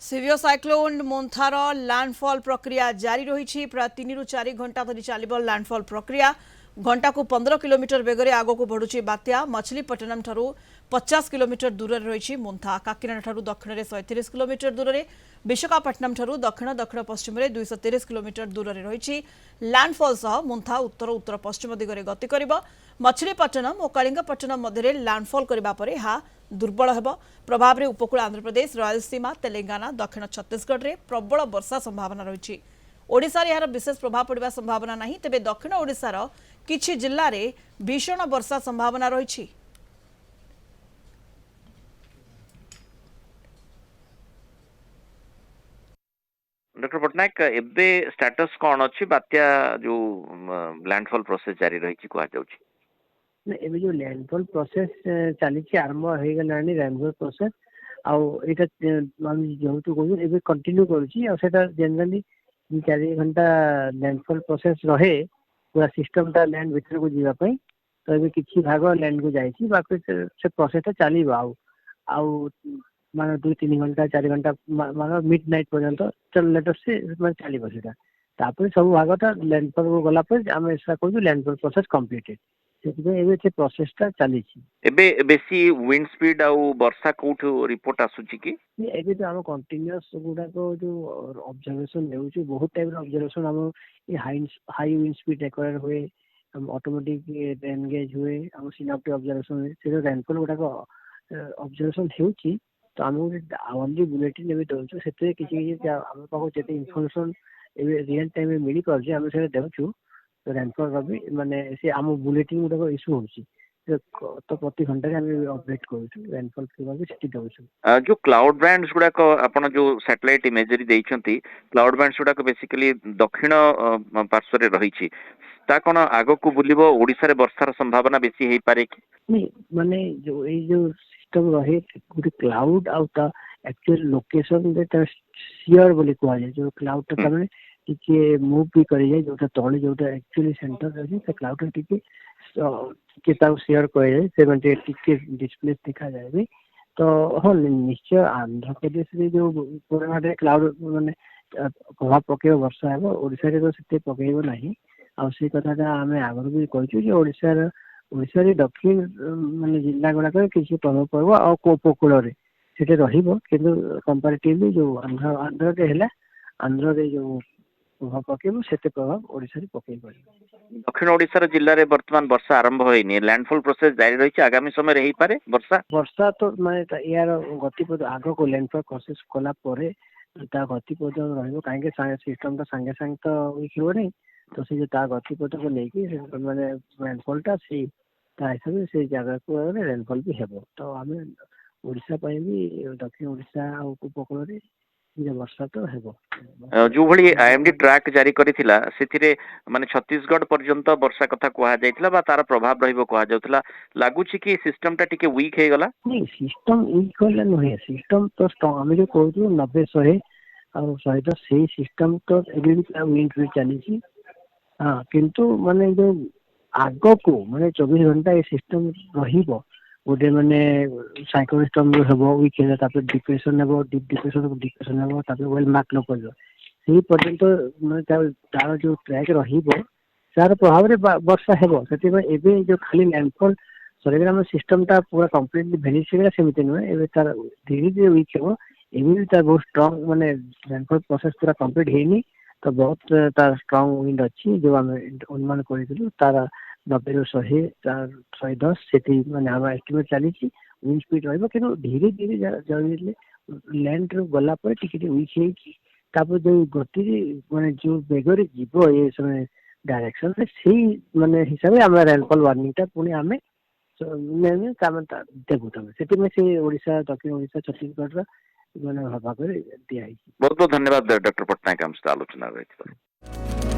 Severe cyclone मोन्थार landfall प्रक्रिया जारी रही प्राय 3 ରୁ 4 घंटा धरी चलो लैंडफॉल प्रक्रिया घंटा को 15 किलोमीटर बेगर आगक बढ़ुची बात्या मछलीपट्टनम ठारू 50 किलोमीटर दूर रही मोन्था काकिनाडा ठारू दक्षिण में 130 किलोमीटर दूर विशाखापट्टनम ठारू दक्षिण दक्षिण पश्चिम में 230 किलोमीटर दूर रही लैंडफॉल सह मोन्था उत्तर उत्तर पश्चिम दिगरे गति कर मछलीपट्टनम और कलिंगपट्टनम मध्य लैंडफॉल करने पर यह दुर्बल हेब प्रभाव में उपकूल आंध्रप्रदेश रायलसीमा तेलंगाना दक्षिण छत्तीसगढ़ में प्रबल वर्षा संभावना रही ओडिशा रे यार विशेष प्रभाव पड़वा संभावना नहीं तेबे दक्षिण ओडिशार किछि जिल्ला रे भीषण वर्षा संभावना रही। डॉक्टर पटनायक एबे स्टेटस कौन अच्छी बात्या जो लैंडफॉल प्रोसेस जारी रही कह जाउछि एबे जो लैंडफॉल प्रोसेस चली आरंभ हो गलानी लैंडफॉल प्रोसेस आउ एटा हम जेहतु कहू एबे कंटिन्यू करूछि आ सेटा जनरली 4 घंटा लैंडफॉल प्रोसेस रहे पूरा सिस्टम ता लैंड भीतर को जीवा पई तो एबे किछि भाग लैंड को जाइछि बाकी से प्रोसेस ता चलीबा आउ माने 2-3 घंटा 4 घंटा माने मिडनाइट पर्यंत चल लेटर से माने चलीबा सेटा तापर सब भागटा लैंडफॉल को गला पर हम ऐसा कहू लैंडफॉल प्रोसेस कंप्लीटेड से प्रोसेस टा चली एबे बेसी विंड स्पीड आउ वर्षा कोठ रिपोर्ट आसुची कि एबे तो हम कंटीन्यूअस गुडा को जो ऑब्जर्वेशन लेउची बहुत टाइप रो ऑब्जर्वेशन हम हाई विंड स्पीड एक्वायर हुए हम ऑटोमेटिक एंगेज हुए हम सिनाप्टिक ऑब्जर्वेशन हुए से रेनफॉल गुडा को ऑब्जर्वेशन हेउची तो हम आवली बुलेटिन एबे दोछु सेते किछि हम पाखो जेते इंफॉर्मेशन एबे रियल टाइम में मिली पर जे हम से देउछु रेनफॉल रवि माने से हम बुलेटिन गुडा को इशू होउची तो प्रति घंटा हम अपडेट करू रेनफॉल के भी सेटी दउछु जो क्लाउड बैंड्स गुडा को आपण जो सैटेलाइट इमेजरी देइछंती क्लाउड बैंड्स गुडा को बेसिकली दक्षिण पार्श्व रे रहिछि ता कोन आगो को बुलिबो ओडिसा रे वर्षार संभावना बेसी हेई पारे कि नहीं माने जो ए जो सिस्टम रहे गुडी क्लाउड आउ ता एक्चुअल लोकेशन दे शियर बोली कहै जाय जो क्लाउड ता तमे टिके मूव भी करि जाय जोटा तळे जोटा एक्चुअली सेंटर रही से क्लाउड टिके किताब शेयर करे से म्हणजे टिके डिस्प्ले दिखा जाए भी तो हाँ निश्चय आंध्र प्रदेश रे जो पूरा क्लाउड माने प्रभाव पकेब वर्षा है ओडिशा रे तो सेते पकेब नाही आ से कथा आमे आगर भी कहछु जे ओडिशा रे दक्षिण माने जिल्ला गुडा के किछि प्रभाव पड़बो आ उपकूल रे सेते रहिबो किंतु कंपैरेटिवली जो आंध्र रे हैला आंध्र रे जो प्रभाव पकेब सेते प्रभाव ओडिशा रे पकेब दक्षिण ओडिशा जिल्ला रे वर्तमान वर्षा आरंभ होइनी लैंडफॉल प्रोसेस जारी रही आगामी समय रही पारे वर्षा तो माने यार गतिपथ आग को लैंडफॉल प्रोसेस कला परे ता गतिपथ रहइबो काहे के सिस्टम तो संगे संग तो विखिबो नहीं तो से ता गतिपथ को लेके माने लैंडफॉल ता से ता हिसाब से जगह को लैंडफॉल भी हेबो तो हमें ओडिशा पई भी दक्षिण ओडिशा उपकूल रे वर्षा तो हेबो जो भली आईएमडी ट्रैक जारी करिथिला सेथिरे माने छत्तीसगढ़ पर्यंत वर्षा कथा कहा जायतिला बा तार प्रभाव रहिबो कहा जाउतला लागुछि कि सिस्टम टा टिके वीक हे गला नहीं सिस्टम वीक होला नहे सिस्टम तो स्ट्रांग हम जो कहू 90-100 और 110 से सिस्टम तो एबे भी विंड भी चली हां किंतु माने जो आगो को माने 24 घंटा ये सिस्टम रहिबो गोटे माने साइक्लोन स्टॉर्म हेबो वीक हे तापर डिप्रेशन हेबो डिप्रेशन हेबो तापर वेल मार्क न पड़ो से पर्यंत माने तार जो ट्रैक रहिबो तार प्रभाव रे वर्षा हेबो सेति एबे जो खाली लैंडफॉल सरेग्राम सिस्टम टा पूरा कंप्लीटली भेनिश गला सेमिति न एबे तार धीरे धीरे वीक हेबो एबे भी तार बहुत स्ट्रांग माने लैंडफॉल प्रोसेस पूरा कंप्लीट हेनी तो बहुत तार स्ट्रांग विंड अछि जो हम अनुमान करितलु तार 90-100 तार 110 सेति माने हम एस्टिमेट चली विंड स्पीड रहइबो किनो धीरे धीरे जल्दी लैंड रो गला पर टिके वीक हे तापर जो गति माने जो बेगरे जीवो ये समय डायरेक्शन से माने हिसाब से हमरा रेनफॉल वार्निंग ता पुनी हमें ने काम देखु तमे सेति में से ओडिशा दक्षिण ओडिशा छत्तीसगढ़ रा माने भाग करे दिया है। बहुत बहुत धन्यवाद डॉक्टर पटनायक हम से आलोचना रही।